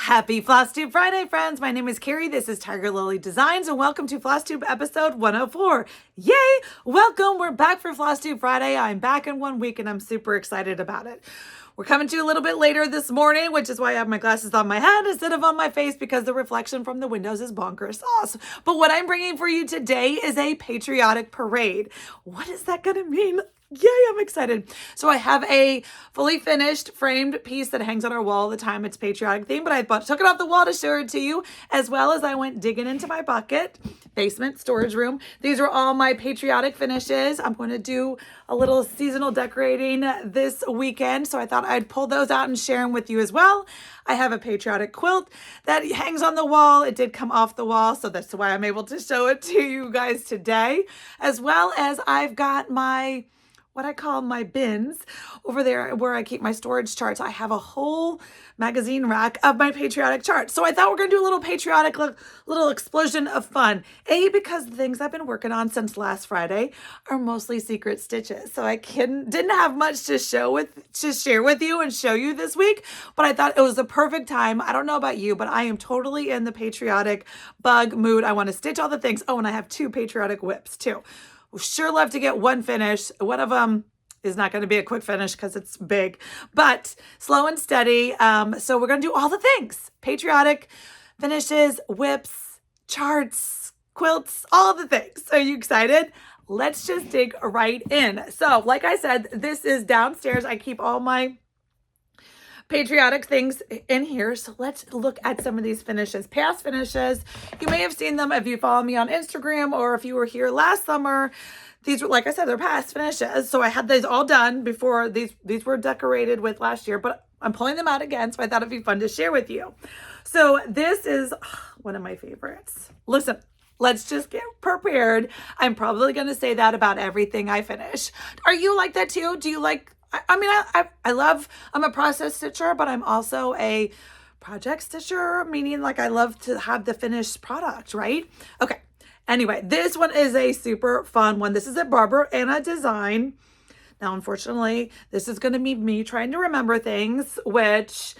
Happy Flosstube Friday, friends. My name is Kari. This is Tiger Lily Designs, and welcome to Flosstube episode 104. Yay! Welcome. We're back for Flosstube Friday. I'm back in 1 week, and I'm super excited about it. We're coming to you a little bit later this morning, which is why I have my glasses on my head instead of on my face, because the reflection from the windows is bonkers sauce. But what I'm bringing for you today is a patriotic parade. What is that going to mean? Yay, I'm excited. So I have a fully finished framed piece that hangs on our wall all the time. It's patriotic theme, but I took it off the wall to show it to you, as well as I went digging into my bucket, basement, storage room. These are all my patriotic finishes. I'm going to do a little seasonal decorating this weekend, so I thought I'd pull those out and share them with you as well. I have a patriotic quilt that hangs on the wall. It did come off the wall, so that's why I'm able to show it to you guys today, as well as I've got my what I call my bins over there where I keep my storage charts. I have a whole magazine rack of my patriotic charts. So I thought we're going to do a little patriotic little explosion of fun. Because the things I've been working on since last Friday are mostly secret stitches. So I didn't have much to share with you and show you this week, but I thought it was the perfect time. I don't know about you, but I am totally in the patriotic bug mood. I want to stitch all the things. Oh, and I have 2 patriotic WIPs too. Sure love to get one finish. One of them is not going to be a quick finish because it's big, but slow and steady. So we're going to do all the things: patriotic finishes, WIPs, charts, quilts, all the things. Are you excited? Let's just dig right in. So like I said, this is downstairs. I keep all my patriotic things in here. So let's look at some of these finishes, past finishes. You may have seen them if you follow me on Instagram, or if you were here last summer. These were, like I said, they're past finishes. So I had these all done before these were decorated with last year, but I'm pulling them out again. So I thought it'd be fun to share with you. So this is one of my favorites. Listen, let's just get prepared. I'm probably going to say that about everything I finish. Are you like that too? Do you like, I love, I'm a process stitcher, but I'm also a project stitcher, meaning like I love to have the finished product, right? Okay. Anyway, this one is a super fun one. This is a BarBar Ana design. Now, unfortunately, this is going to be me trying to remember things, which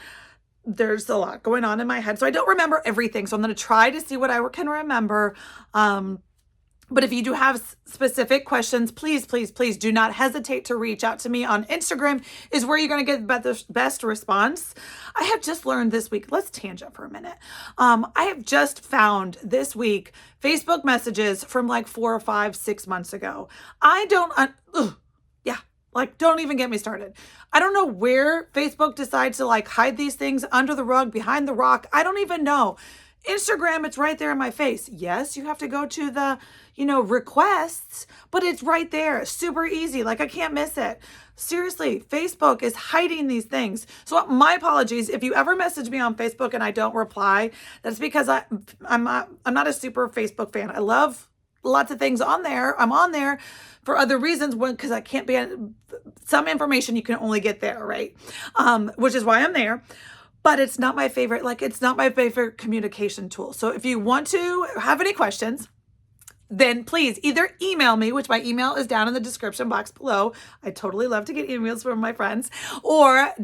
there's a lot going on in my head. So I don't remember everything. So I'm going to try to see what I can remember. But if you do have specific questions, please, please, please do not hesitate to reach out to me on Instagram, is where you're going to get the best response. I have just learned this week, let's tangent for a minute. I have just found this week Facebook messages from like 4 or 5, 6 months ago. Don't even get me started. I don't know where Facebook decides to like hide these things under the rug, behind the rock. I don't even know. Instagram, it's right there in my face. Yes, you have to go to the, requests, but it's right there. Super easy. Like I can't miss it. Seriously, Facebook is hiding these things. So my apologies. If you ever message me on Facebook and I don't reply, that's because I'm not a super Facebook fan. I love lots of things on there. I'm on there for other reasons, because I can't be, some information you can only get there, right? Which is why I'm there. But it's not my favorite, it's not my favorite communication tool. So if you want to have any questions, then please either email me, which my email is down in the description box below. I totally love to get emails from my friends, or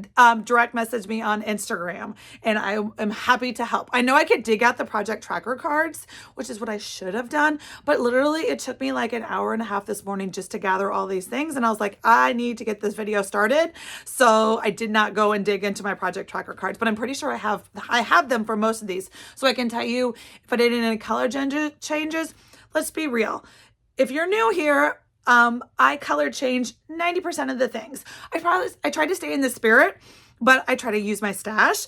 direct message me on Instagram, and I am happy to help. I know I could dig out the project tracker cards, which is what I should have done, but literally it took me like an hour and a half this morning just to gather all these things. And I was like, I need to get this video started. So I did not go and dig into my project tracker cards, but I'm pretty sure I have them for most of these. So I can tell you if I did any color changes. Let's be real. If you're new here, I color change 90% of the things. I try to stay in the spirit, but I try to use my stash.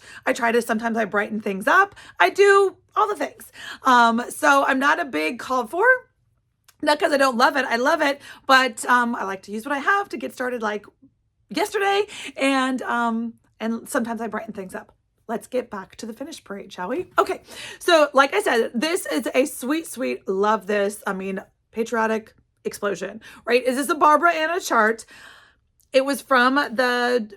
Sometimes I brighten things up. I do all the things. So I'm not a big call for, not because I don't love it. I love it, but I like to use what I have to get started like yesterday. And sometimes I brighten things up. Let's get back to the finish parade, shall we? Okay, so like I said, this is a sweet, sweet, love this. Patriotic explosion, right? Is this a BarBar Ana chart? It was from the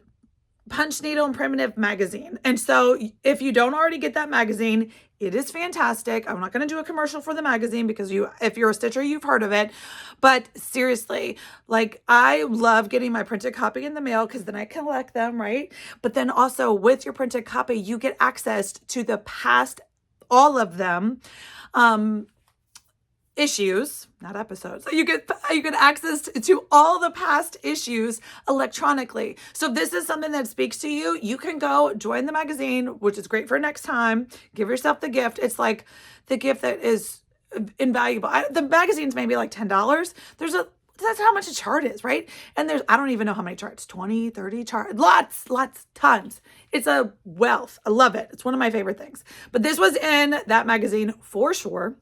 Punch Needle and Primitive magazine. And so if you don't already get that magazine, it is fantastic. I'm not going to do a commercial for the magazine because if you're a stitcher, you've heard of it. But seriously, like I love getting my printed copy in the mail because then I collect them, right? But then also with your printed copy, you get access to the past, all of them, issues, not episodes. So you get access to all the past issues electronically. So if this is something that speaks to you, you can go join the magazine, which is great for next time. Give yourself the gift. It's like the gift that is invaluable. The magazine's maybe like $10. That's how much a chart is, right? And I don't even know how many charts, 20, 30 charts, lots, tons. It's a wealth. I love it. It's one of my favorite things. But this was in that magazine for sure.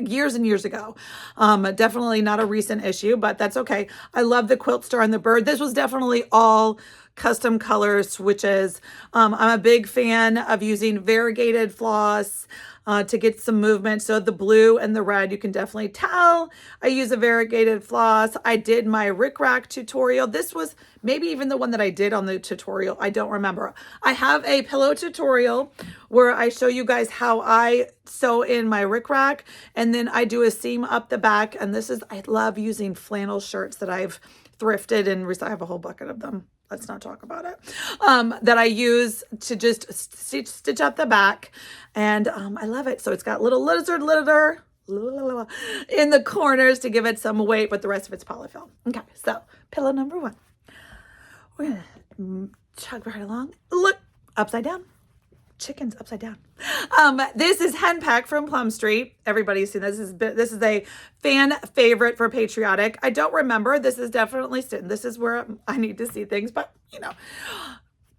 Years and years ago. Definitely not a recent issue, but that's okay. I love the quilt star and the bird. This was definitely all custom color switches. I'm a big fan of using variegated floss to get some movement. So the blue and the red, you can definitely tell I use a variegated floss. I did my rickrack tutorial. This was maybe even the one that I did on the tutorial. I don't remember. I have a pillow tutorial where I show you guys how I sew in my rickrack, and then I do a seam up the back. And I love using flannel shirts that I've thrifted, and I have a whole bucket of them. Let's not talk about it. That I use to just stitch up the back. And I love it. So it's got little lizard litter in the corners to give it some weight, but the rest of it's polyfill. Okay, so pillow number 1. We're going to chug right along. Look, upside down. Chickens upside down. This is Henpeck from Plum Street. Everybody's seen this. This is a fan favorite for Patriotic. I don't remember. This is definitely this is where I need to see things, but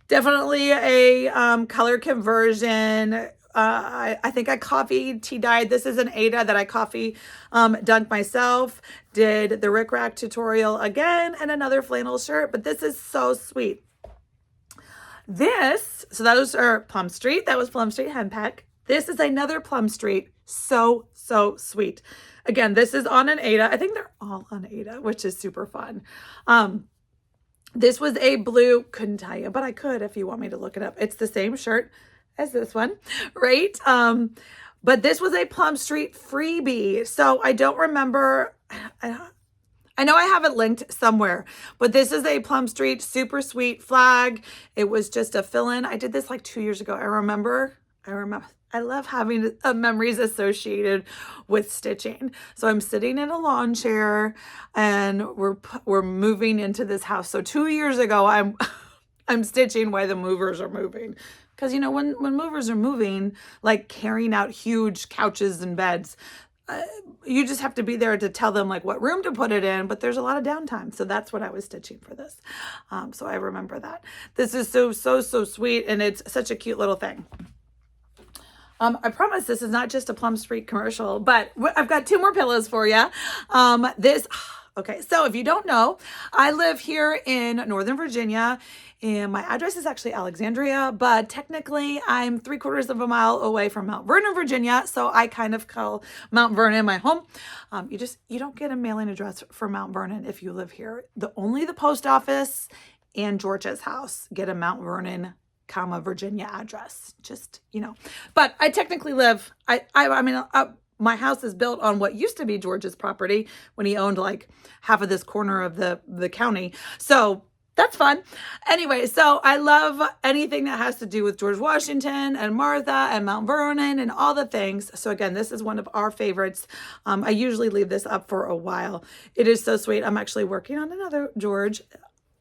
definitely a color conversion. I think I coffee tea dyed. This is an Ada that I coffee dunked myself. Did the rickrack tutorial again and another flannel shirt, but this is so sweet. So that was our Plum Street. That was Plum Street Henpeck. This is another Plum Street. So sweet. Again, this is on an Ada. I think they're all on Ada, which is super fun. This was a blue, couldn't tell you, but I could if you want me to look it up. It's the same shirt as this one, right? But this was a Plum Street freebie. So I don't remember. I know I have it linked somewhere, but this is a Plum Street super sweet flag. It was just a fill-in. I did this like 2 years ago. I remember. I love having memories associated with stitching. So I'm sitting in a lawn chair and we're moving into this house. So 2 years ago, I'm stitching while the movers are moving. Because, when movers are moving, like carrying out huge couches and beds, you just have to be there to tell them like what room to put it in, but there's a lot of downtime. So that's what I was stitching for this. So I remember that. This is so sweet, and it's such a cute little thing. I promise this is not just a Plum Street commercial, but I've got 2 more pillows for you. Okay, so if you don't know, I live here in Northern Virginia, and my address is actually Alexandria, but technically I'm 3/4 of a mile away from Mount Vernon, Virginia, so I kind of call Mount Vernon my home. You don't get a mailing address for Mount Vernon if you live here. Only the post office and Georgia's house get a Mount Vernon, Virginia address. But I technically live. My house is built on what used to be George's property when he owned like half of this corner of the county. So that's fun. Anyway, so I love anything that has to do with George Washington and Martha and Mount Vernon and all the things. So again, this is one of our favorites. I usually leave this up for a while. It is so sweet. I'm actually working on another George.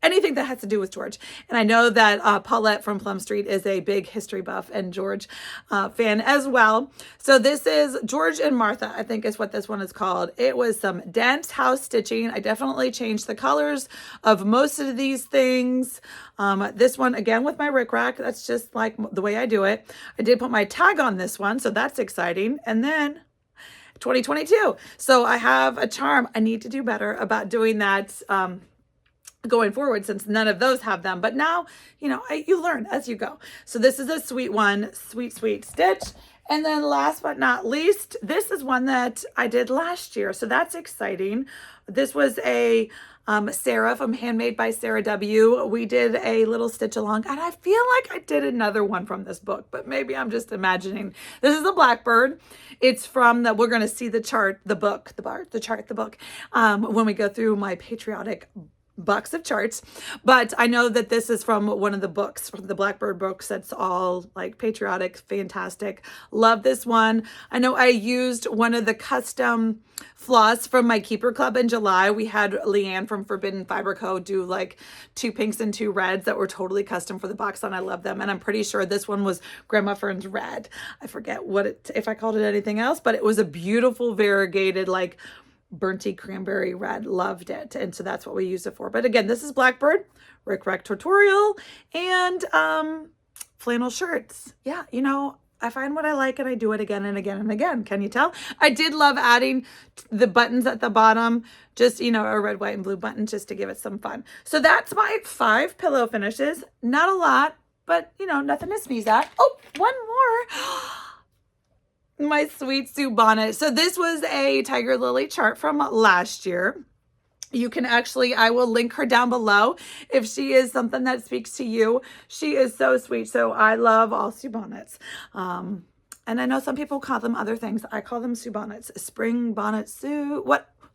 Anything that has to do with George. And I know that Paulette from Plum Street is a big history buff and George fan as well. So this is George and Martha, I think is what this one is called. It was some dense house stitching. I definitely changed the colors of most of these things. This one, again, with my rickrack, that's just like the way I do it. I did put my tag on this one, so that's exciting. And then 2022. So I have a charm. I need to do better about doing that going forward, since none of those have them. But now, you learn as you go. So this is a sweet one, sweet stitch. And then last but not least, this is one that I did last year. So that's exciting. This was a Sarah from Handmade by Sarah W. We did a little stitch along, and I feel like I did another one from this book, but maybe I'm just imagining. This is a Blackbird. It's from we're going to see the chart, the book, the chart, the book, when we go through my Patriotic box of charts. But I know that this is from one of the books, from the Blackbird books. That's all like patriotic, fantastic. Love this one. I know I used one of the custom floss from my Keeper Club in July. We had Leanne from Forbidden Fiber Co. do like 2 pinks and 2 reds that were totally custom for the box, and I love them. And I'm pretty sure this one was Grandma Fern's red. I forget if I called it anything else, but it was a beautiful variegated, like burnty cranberry red. Loved it. And so that's what we used it for. But again, this is Blackbird, Rick Rack tutorial, and flannel shirts. Yeah, you know, I find what I like and I do it again and again and again. Can you tell? I did love adding the buttons at the bottom, just, you know, a red, white, and blue button just to give it some fun. So that's my 5 pillow finishes. Not a lot, but, you know, nothing to sneeze at. Oh, one more. My sweet Sue bonnet. So this was a Tiger Lily chart from last year. You can actually, I will link her down below if she is something that speaks to you. She is so sweet. So I love all Sue bonnets. And I know some people call them other things. I call them Sue bonnets, spring bonnet Sue,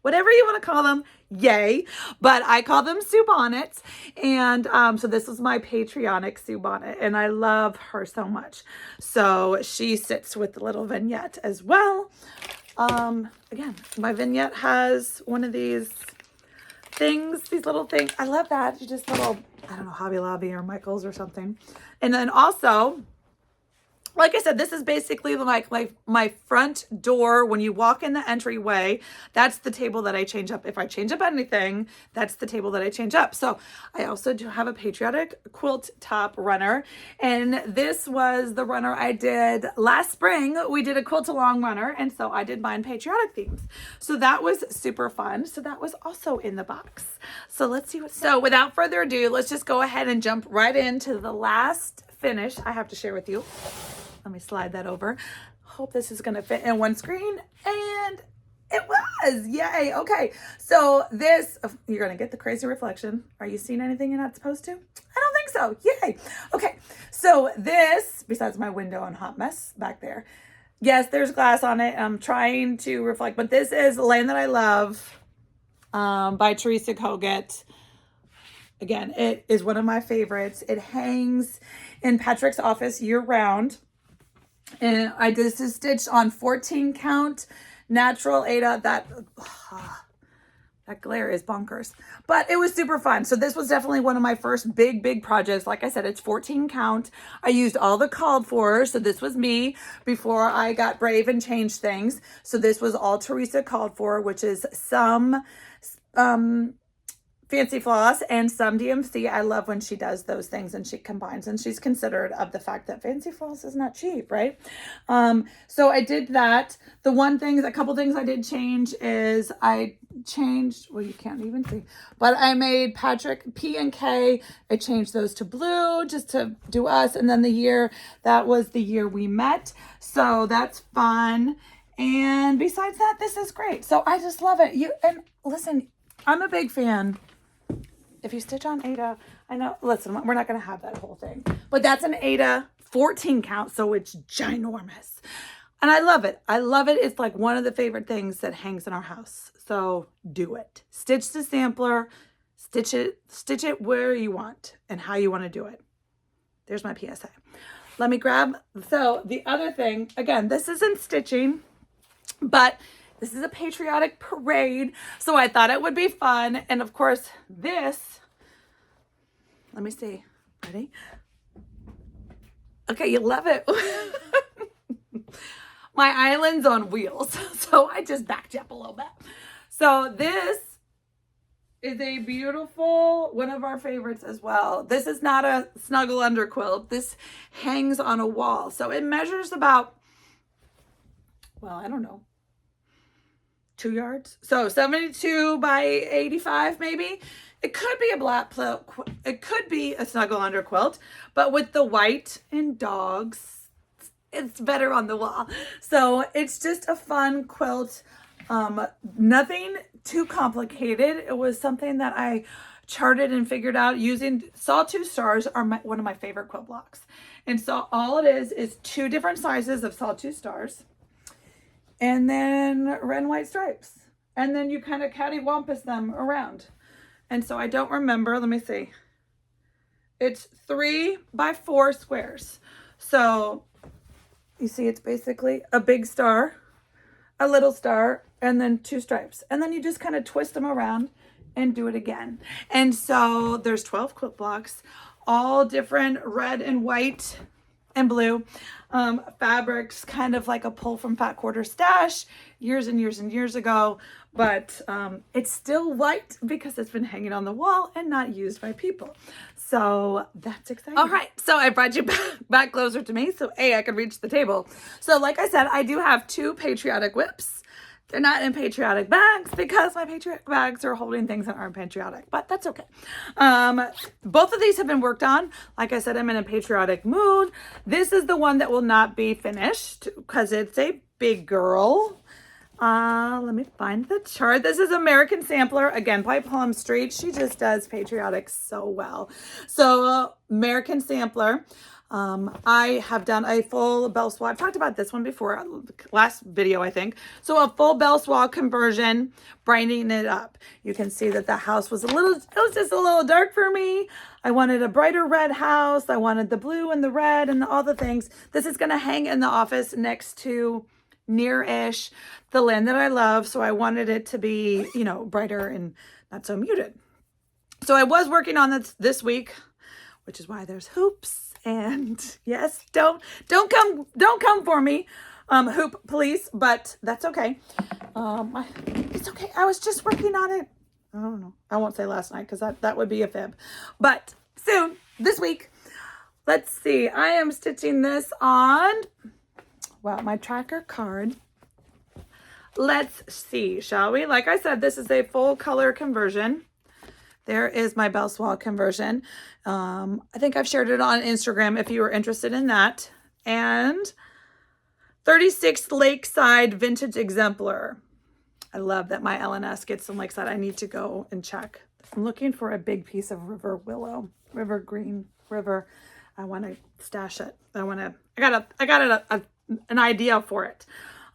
whatever you want to call them, yay. But I call them Sue bonnets. And so this is my Patriotic Sue bonnet, and I love her so much. So she sits with the little vignette as well. Again, my vignette has one of these things, these little things. I love that. You just little, I don't know, Hobby Lobby or Michael's or something. And then also, like I said, this is basically like my front door. When you walk in the entryway, that's the table that I change up. If I change up anything, that's the table that I change up. So I also do have a Patriotic quilt top runner. And this was the runner I did last spring. We did a quilt along runner. And so I did mine patriotic themes. So that was super fun. So that was also in the box. So let's see so without further ado, let's just go ahead and jump right into the last finish I have to share with you. Let me slide that over. Hope this is going to fit in one screen. And it was. Yay. Okay. So this, you're going to get the crazy reflection. Are you seeing anything you're not supposed to? I don't think so. Yay. Okay. So this, besides my window and hot mess back there. Yes, there's glass on it. I'm trying to reflect, but this is Land That I Love by Teresa Kogut. Again, it is one of my favorites. It hangs in Patrick's office year round. And this is stitched on 14 count natural Aida. That glare is bonkers, but it was super fun. So this was definitely one of my first big projects. Like I said, it's 14 count. I used all the called for. So this was me before I got brave and changed things. So this was all Teresa called for, which is some Fancy Floss and some DMC. I love when she does those things and she combines, and she's considerate of the fact that Fancy Floss is not cheap, right? So I did that. A couple things I did change is I changed, well, you can't even see, but I made Patrick P and K. I changed those to blue just to do us. And then that was the year we met. So that's fun. And besides that, this is great. So I just love it. And listen, I'm a big fan. If you stitch on Aida, I know, listen, we're not going to have that whole thing, but that's an Aida 14 count. So it's ginormous and I love it. I love it. It's like one of the favorite things that hangs in our house. So do it. Stitch the sampler, stitch it where you want and how you want to do it. There's my PSA. Let me grab. So the other thing, again, this isn't stitching, but this is a Patriotic Parade, so I thought it would be fun. And of course, this, let me see, ready? Okay, you love it. My island's on wheels, so I just backed up a little bit. So this is a beautiful, one of our favorites as well. This is not a snuggle under quilt. This hangs on a wall. So it measures about, well, I don't know, 2 yards. So 72 by 85 maybe. It could be a black quilt. It could be a snuggle under quilt, but with the white and dogs, it's better on the wall. So it's just a fun quilt. Nothing too complicated. It was something that I charted and figured out using Sawtooth Stars are one of my favorite quilt blocks. And so all it is 2 different sizes of Sawtooth Stars and then red and white stripes. And then you kind of cattywampus them around. And so I don't remember, let me see. It's 3 by 4 squares. So you see it's basically a big star, a little star, and then 2 stripes. And then you just kind of twist them around and do it again. And so there's 12 quilt blocks, all different red and white and blue fabrics, kind of like a pull from Fat Quarter Stash years and years and years ago. But it's still white because it's been hanging on the wall and not used by people. So that's exciting. All right, so I brought you back closer to me so I could reach the table. So like I said, I do have 2 Patriotic WIPS. They're not in patriotic bags because my patriotic bags are holding things that aren't patriotic, but that's okay. Both of these have been worked on. Like I said, I'm in a patriotic mood. This is the one that will not be finished because it's a big girl. Let me find the chart. This is American Sampler, again, by Plum Street. She just does patriotic so well. So American Sampler. I have done a full bell swab. I've talked about this one before, last video, I think. So a full bell swab conversion, brightening it up. You can see that the house was it was just a little dark for me. I wanted a brighter red house. I wanted the blue and the red and all the things. This is going to hang in the office next to near-ish the land that I love. So I wanted it to be, you know, brighter and not so muted. So I was working on this week, which is why there's hoops. And yes, don't come for me, hoop police, but that's okay. It's okay. I was just working on it. I don't know. I won't say last night because that would be a fib, but soon this week. Let's see. I am stitching this on, well, my tracker card. Let's see, shall we? Like I said, this is a full color conversion. There is my bell swab conversion. I think I've shared it on Instagram if you were interested in that. And 36 Lakeside Vintage Exemplar. I love that my LNS gets some Lakeside. I need to go and check. I'm looking for a big piece of river willow, river green, river. I want to stash it. I got an idea for it.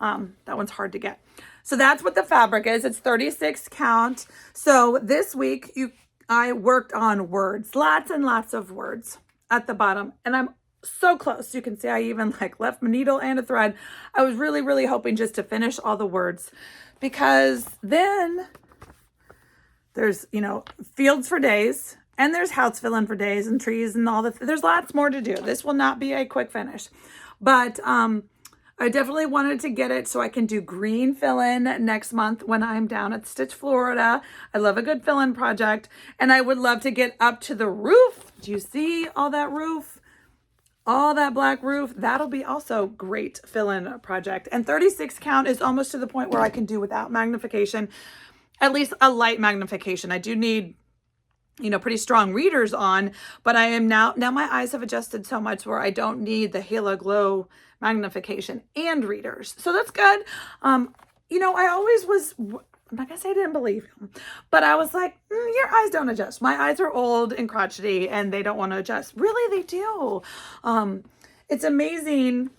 That one's hard to get. So that's what the fabric is. It's 36 count. So this week I worked on words, lots and lots of words at the bottom, and I'm so close. You can see I even left my needle and a thread. I was really, really hoping just to finish all the words because then there's, you know, fields for days and there's house fill-in for days and trees and all there's lots more to do. This will not be a quick finish, but, I definitely wanted to get it so I can do green fill-in next month when I'm down at Stitch, Florida. I love a good fill-in project, and I would love to get up to the roof. Do you see all that roof? All that black roof? That'll be also great fill-in project. And 36 count is almost to the point where I can do without magnification, at least a light magnification. I do need, you know, pretty strong readers on, but I am now my eyes have adjusted so much where I don't need the Halo Glow magnification and readers. So that's good. You know, I always was, I'm not gonna say I didn't believe him, but I was like, your eyes don't adjust. My eyes are old and crotchety and they don't want to adjust. Really, they do. It's amazing.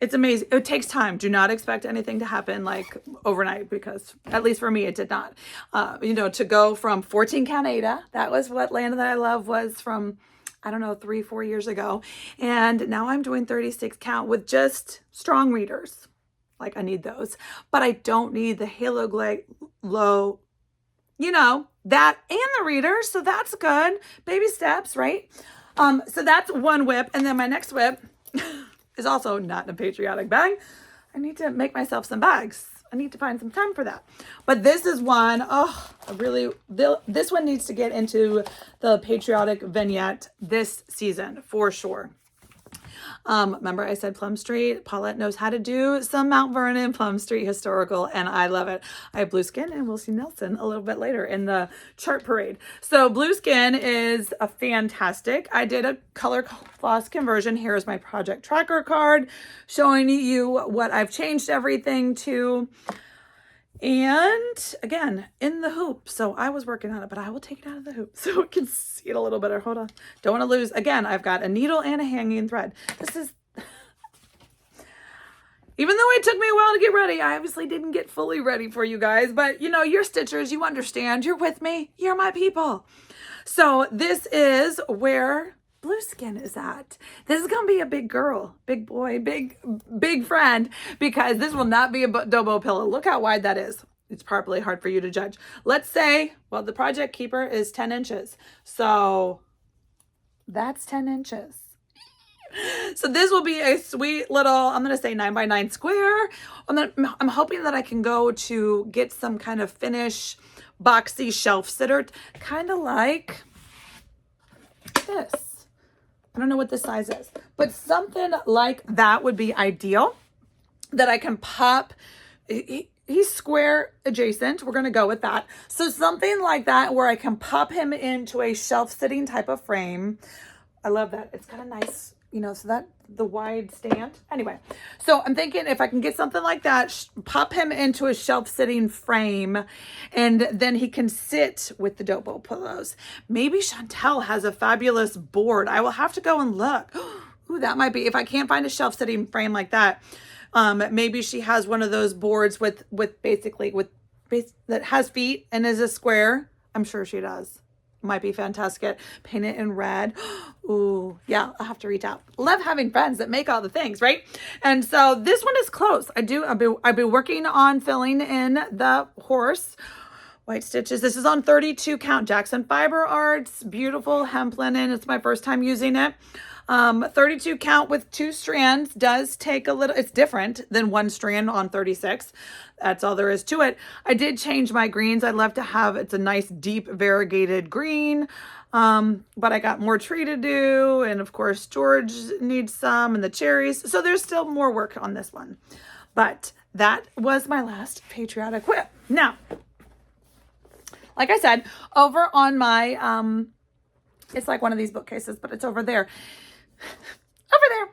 It's amazing. It takes time. Do not expect anything to happen overnight because at least for me, it did not. You know, to go from 14 count Ada, that was what Land That I Love was from, I don't know, 3-4 years ago. And now I'm doing 36 count with just strong readers. I need those, but I don't need the Halo Glow, you know, that and the readers. So that's good. Baby steps, right? So that's one WIP. And then my next WIP is also not in a patriotic bag. I need to make myself some bags. I need to find some time for that. But this is one, this one needs to get into the patriotic vignette this season for sure. Remember I said Plum Street, Paulette knows how to do some Mount Vernon, Plum Street historical, and I love it. I have blue skin and we'll see Nelson a little bit later in the chart parade. So blue skin is a fantastic. I did a color floss conversion. Here's my project tracker card showing you what I've changed everything to. And again, in the hoop. So I was working on it, but I will take it out of the hoop so we can see it a little better. Hold on. Don't want to lose. Again, I've got a needle and a hanging thread. This is, even though it took me a while to get ready, I obviously didn't get fully ready for you guys, but you know, you're stitchers, you understand, you're with me, you're my people. So this is where Blueskin is at. This is gonna be a big girl, big boy, big friend, because this will not be a Dobo pillow. Look how wide that is. It's probably hard for you to judge. Let's say, well, the Project Keeper is 10 inches. So that's 10 inches. So this will be a sweet little, I'm going to say 9x9 square. I'm hoping that I can go to get some kind of finish boxy shelf sitter, kind of like this. I don't know what this size is, but something like that would be ideal, that I can pop. He's square adjacent. We're going to go with that. So something like that where I can pop him into a shelf sitting type of frame. I love that. It's kind of nice, you know, so that the wide stand. Anyway, so I'm thinking if I can get something like that, pop him into a shelf sitting frame, and then he can sit with the Dobo pillows. Maybe Chantel has a fabulous board. I will have to go and look. Ooh, that might be, if I can't find a shelf sitting frame like that, maybe she has one of those boards with that has feet and is a square. I'm sure she does. Might be fantastic. Paint it in red. Ooh, yeah, I'll have to reach out. Love having friends that make all the things, right? And so this one is close. I've been working on filling in the horse white stitches. This is on 32 count Jackson Fiber Arts. Beautiful hemp linen. It's my first time using it. 32 count with 2 strands does take a little, it's different than 1 strand on 36. That's all there is to it. I did change my greens. I'd love to have, it's a nice deep variegated green. But I got more tree to do. And of course, George needs some, and the cherries. So there's still more work on this one. But that was my last Patriotic whip. Now, like I said, over on my, it's like one of these bookcases, but it's over there. Over there.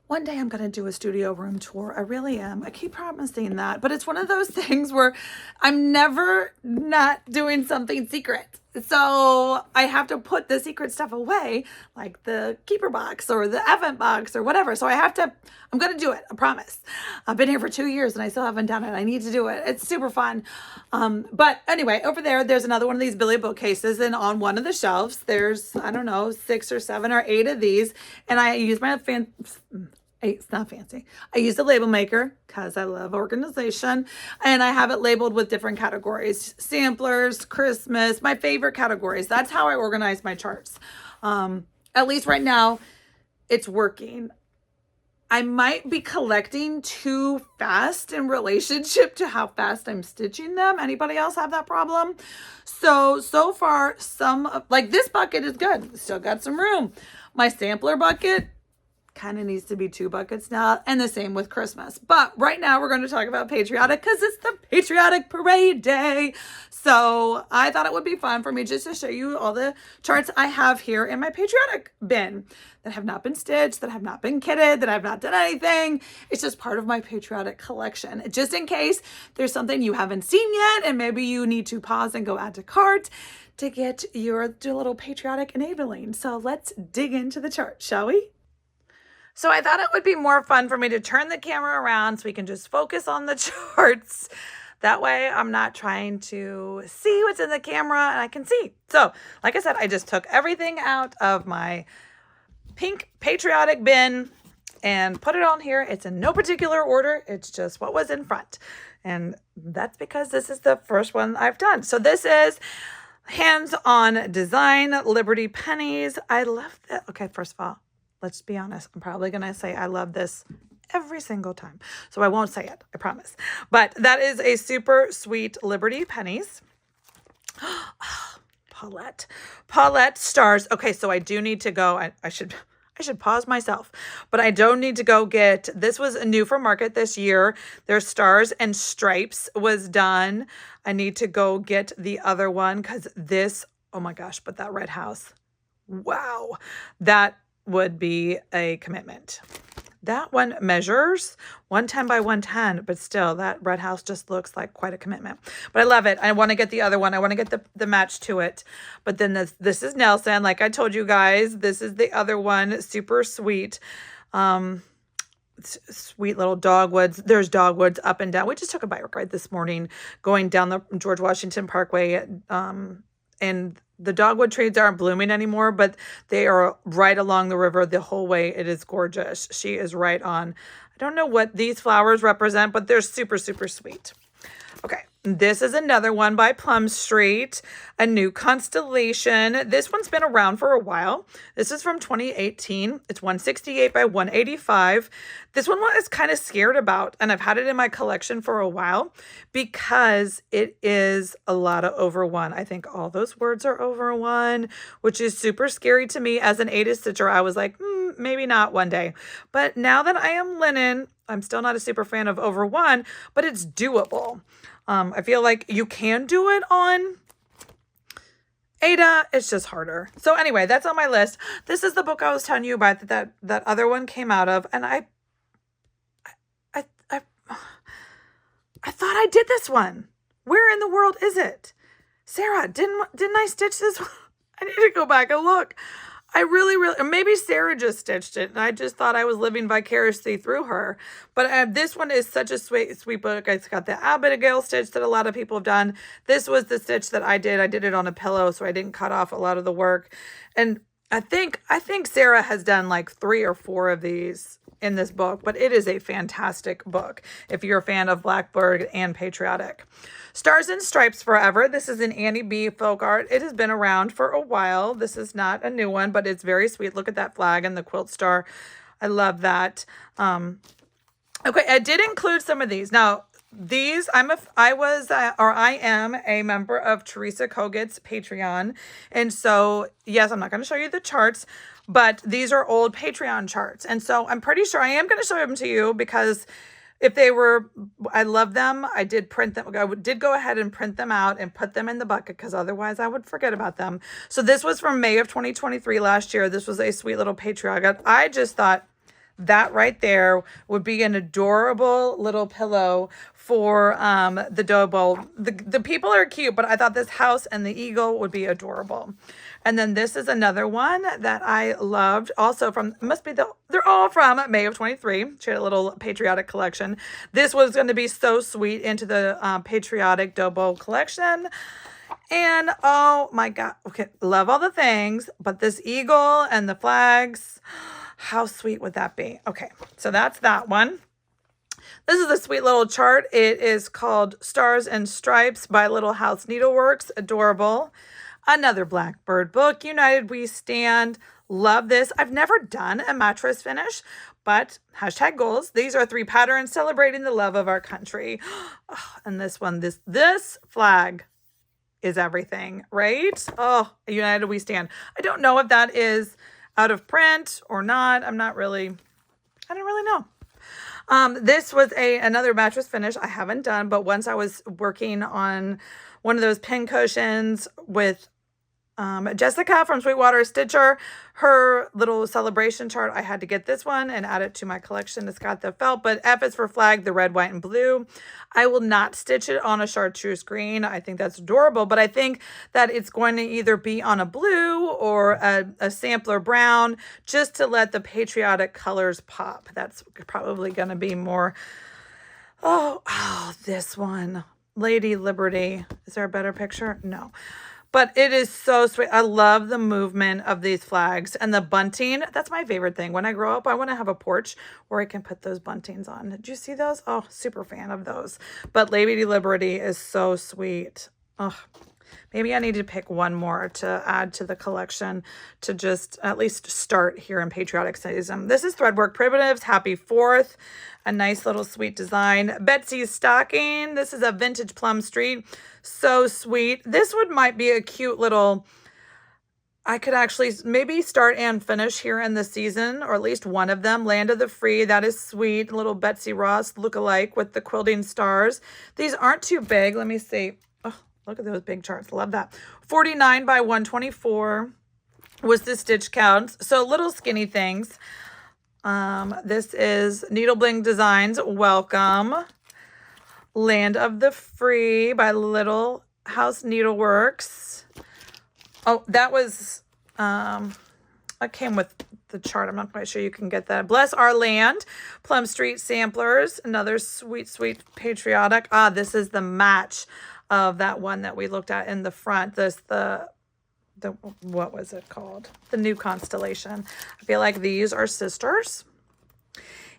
One day I'm going to do a studio room tour. I really am. I keep promising that, but it's one of those things where I'm never not doing something secret. So I have to put the secret stuff away, like the keeper box or the event box or whatever. So I'm going to do it. I promise. I've been here for 2 years and I still haven't done it. I need to do it. It's super fun. But anyway, over there's another one of these Billy bookcases, and on one of the shelves, there's, I don't know, 6 or 7 or 8 of these. And I use my it's not fancy. I use the label maker because I love organization, and I have it labeled with different categories: samplers, Christmas, my favorite categories. That's how I organize my charts. At least right now, it's working. I might be collecting too fast in relationship to how fast I'm stitching them. Anybody else have that problem? So far, like this bucket is good. Still got some room. My sampler bucket kind of needs to be 2 buckets now, and the same with Christmas. But right now we're going to talk about Patriotic because it's the Patriotic Parade Day. So I thought it would be fun for me just to show you all the charts I have here in my Patriotic bin that have not been stitched, that have not been kitted, that I've not done anything. It's just part of my Patriotic collection, just in case there's something you haven't seen yet and maybe you need to pause and go add to cart to get your little Patriotic enabling. So let's dig into the chart, shall we? So I thought it would be more fun for me to turn the camera around so we can just focus on the charts. That way I'm not trying to see what's in the camera and I can see. So like I said, I just took everything out of my pink Patriotic bin and put it on here. It's in no particular order. It's just what was in front. And that's because this is the first one I've done. So this is Hands-On Design, Liberty Pennies. I love that. Okay, first of all, let's be honest. I'm probably going to say I love this every single time. So I won't say it. I promise. But that is a super sweet Liberty Pennies. Paulette stars. Okay, so I do need to go. I should pause myself. But I don't need to go get, this was new for market this year. Their Stars and Stripes was done. I need to go get the other one because this, oh my gosh, but that red house. Wow. That would be a commitment. that one measures 110 by 110, but still that red house just looks like quite a commitment. But I love it. I want to get the other one. I want to get the match to it. But then this is Nelson. Like I told you guys, this is the other one. Super sweet. Sweet little dogwoods. There's dogwoods up and down. We just took a bike ride this morning going down the George Washington Parkway. And the dogwood trees aren't blooming anymore, but they are right along the river the whole way. It is gorgeous. She is right on. I don't know what these flowers represent, but they're super, super sweet. Okay, this is another one by Plum Street, a new constellation. This one's been around for a while. This is from 2018. It's 168 by 185. This one I was kind of scared about, and I've had it in my collection for a while because it is a lot of over one. I think all those words are over one, which is super scary to me as an A to stitcher. I was like, maybe not one day. But now that I am linen, I'm still not a super fan of over one, but it's doable. I feel like you can do it on Ada. It's just harder. So anyway, that's on my list. This is the book I was telling you about that other one came out of, and I thought I did this one. Where in the world is it? Sarah, didn't I stitch this one? I need to go back and look. I really, maybe Sarah just stitched it, and I just thought I was living vicariously through her. But this one is such a sweet book. It's got the Abigail stitch that a lot of people have done. This was the stitch that I did. I did it on a pillow, so I didn't cut off a lot of the work. And I think Sarah has done like 3 or 4 of these in this book, but it is a fantastic book if you're a fan of Blackbird and Patriotic. Stars and Stripes Forever. This is an Annie B folk art. It has been around for a while. This is not a new one, but it's very sweet. Look at that flag and the quilt star. I love that. Okay, I did include some of these. Now, these, I am a member of Teresa Kogut's Patreon. And so, yes, I'm not going to show you the charts, but these are old Patreon charts. And so I'm pretty sure I am going to show them to you because if they were, I love them. I did print them. I did go ahead and print them out and put them in the bucket because otherwise I would forget about them. So this was from May of 2023 last year. This was a sweet little Patriotic. I just thought that right there would be an adorable little pillow for the dough bowl. The people are cute, but I thought this house and the eagle would be adorable. And then this is another one that I loved. Also from, they're all from May of 23. She had a little Patriotic collection. This was going to be so sweet into the Patriotic dough bowl collection. And oh my God, okay, love all the things, but this eagle and the flags, how sweet would that be? Okay, so that's that one. This is a sweet little chart. It is called Stars and Stripes by Little House Needleworks. Adorable. Another Blackbird book, United We Stand. Love this. I've never done a mattress finish, but hashtag goals. These are 3 patterns celebrating the love of our country. Oh, and this one, this flag is everything, right? Oh, United We Stand. I don't know if that is out of print or not. I don't really know. This was another mattress finish I haven't done, but once I was working on one of those pin cushions with Jessica from Sweetwater Stitcher, her little celebration chart, I had to get this one and add it to my collection. It's got the felt, but F is for flag, the red, white, and blue. I will not stitch it on a chartreuse green. I think that's adorable, but I think that it's going to either be on a blue or a sampler brown just to let the patriotic colors pop. That's probably going to be more, oh, this one, Lady Liberty. Is there a better picture? No. But it is so sweet. I love the movement of these flags and the bunting. That's my favorite thing. When I grow up, I want to have a porch where I can put those buntings on. Did you see those? Oh, super fan of those. But Lady Liberty is so sweet. Oh, maybe I need to pick one more to add to the collection to just at least start here in Patriotic season. This is Threadwork Primitives. Happy 4th. A nice little sweet design. Betsy's Stocking. This is a vintage Plum Street. So sweet. This one might be a cute little, I could actually maybe start and finish here in the season, or at least one of them. Land of the Free. That is sweet. Little Betsy Ross look-alike with the quilting stars. These aren't too big. Let me see. Oh, look at those big charts. Love that. 49 by 124 was the stitch count. So little skinny things. This is Needle Bling Designs. Welcome. Land of the Free by Little House Needleworks. Oh, that was, I came with the chart. I'm not quite sure you can get that. Bless Our Land, Plum Street Samplers, another sweet, sweet patriotic. Ah, this is the match of that one that we looked at in the front. The what was it called? The New Constellation. I feel like these are sisters.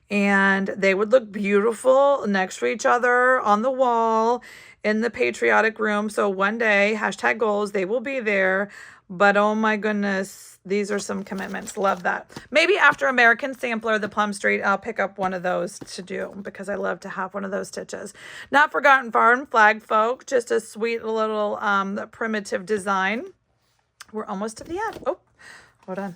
And they would look beautiful next to each other on the wall in the patriotic room. So one day, hashtag goals, they will be there. But oh my goodness, these are some commitments. Love that. Maybe after American Sampler, the Plum Street, I'll pick up one of those to do because I love to have one of those stitches. Not Forgotten Farm, Flag Folk, just a sweet little primitive design. We're almost to the end. Oh, hold on.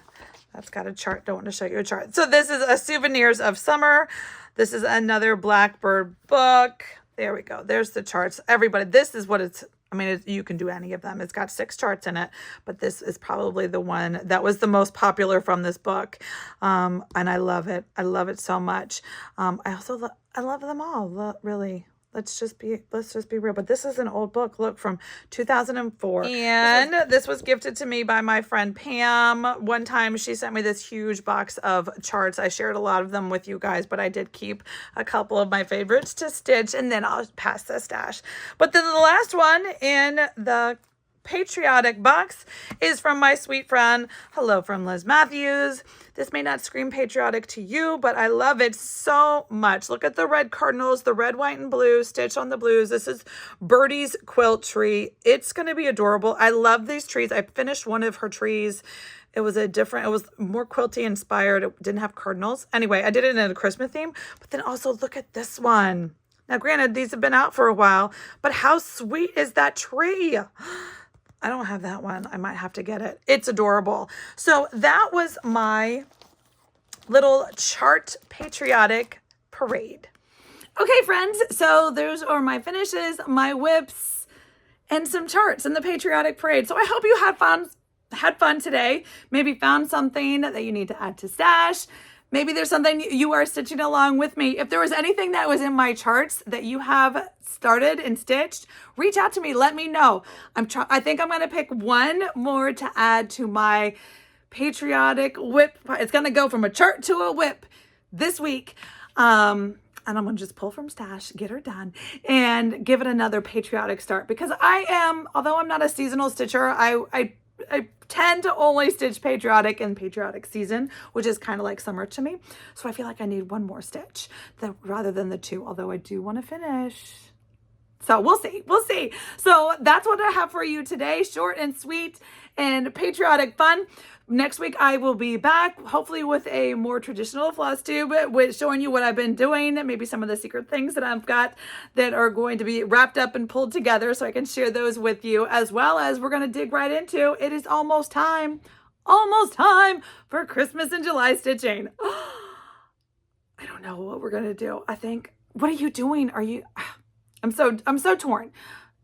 That's got a chart. Don't want to show you a chart. So this is a Souvenirs of Summer. This is another Blackbird book. There we go. There's the charts. Everybody, this is what it's, I mean, you can do any of them. It's got 6 charts in it, but this is probably the one that was the most popular from this book. And I love it. I love it so much. I also, I love them all, really. Let's just be real. But this is an old book. Look, from 2004. And this was gifted to me by my friend Pam. One time she sent me this huge box of charts. I shared a lot of them with you guys, but I did keep a couple of my favorites to stitch, and then I'll pass the stash. But then the last one in the patriotic box is from my sweet friend. Hello from Liz Matthews. This may not scream patriotic to you, but I love it so much. Look at the red cardinals, the red, white, and blue stitch on the blues. This is Birdie's quilt tree. It's going to be adorable. I love these trees. I finished one of her trees. It was more quilty inspired. It didn't have cardinals. Anyway, I did it in a Christmas theme, but then also look at this one. Now, granted, these have been out for a while, but how sweet is that tree? I don't have that one. I might have to get it. It's adorable. So that was my little chart patriotic parade. Okay, friends. So those are my finishes, my WIPS, and some charts in the patriotic parade. So I hope you had fun today. Maybe found something that you need to add to stash. Maybe there's something you are stitching along with me. If there was anything that was in my charts that you have started and stitched, reach out to me. Let me know. I think I'm going to pick one more to add to my patriotic WIP. It's going to go from a chart to a WIP this week. And I'm going to just pull from stash, get her done, and give it another patriotic start. Because although I'm not a seasonal stitcher, I tend to only stitch patriotic in patriotic season, which is kind of like summer to me. So I feel like I need one more stitch rather than the 2, although I do want to finish. So we'll see. We'll see. So that's what I have for you today. Short and sweet and patriotic fun. Next week, I will be back, hopefully with a more traditional Flosstube, with showing you what I've been doing, maybe some of the secret things that I've got that are going to be wrapped up and pulled together so I can share those with you, as well as we're going to dig right into, it is almost time for Christmas and July stitching. I don't know what we're going to do. What are you doing? I'm so torn.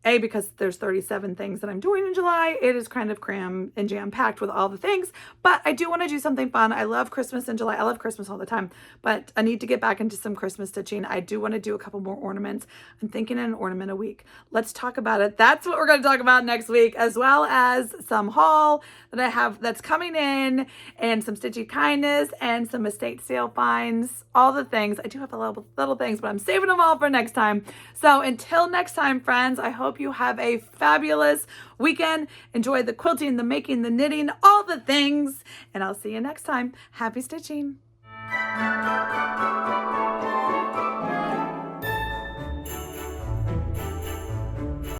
Because there's 37 things that I'm doing in July. It is kind of crammed and jam-packed with all the things, but I do want to do something fun. I love Christmas in July. I love Christmas all the time, but I need to get back into some Christmas stitching. I do want to do a couple more ornaments. I'm thinking an ornament a week. Let's talk about it. That's what we're going to talk about next week, as well as some haul that I have that's coming in, and some Stitchy Kindness, and some estate sale finds, all the things. I do have a little things, but I'm saving them all for next time. So until next time, friends, I hope you have a fabulous weekend. Enjoy the quilting, the making, the knitting, all the things, and I'll see you next time. Happy stitching.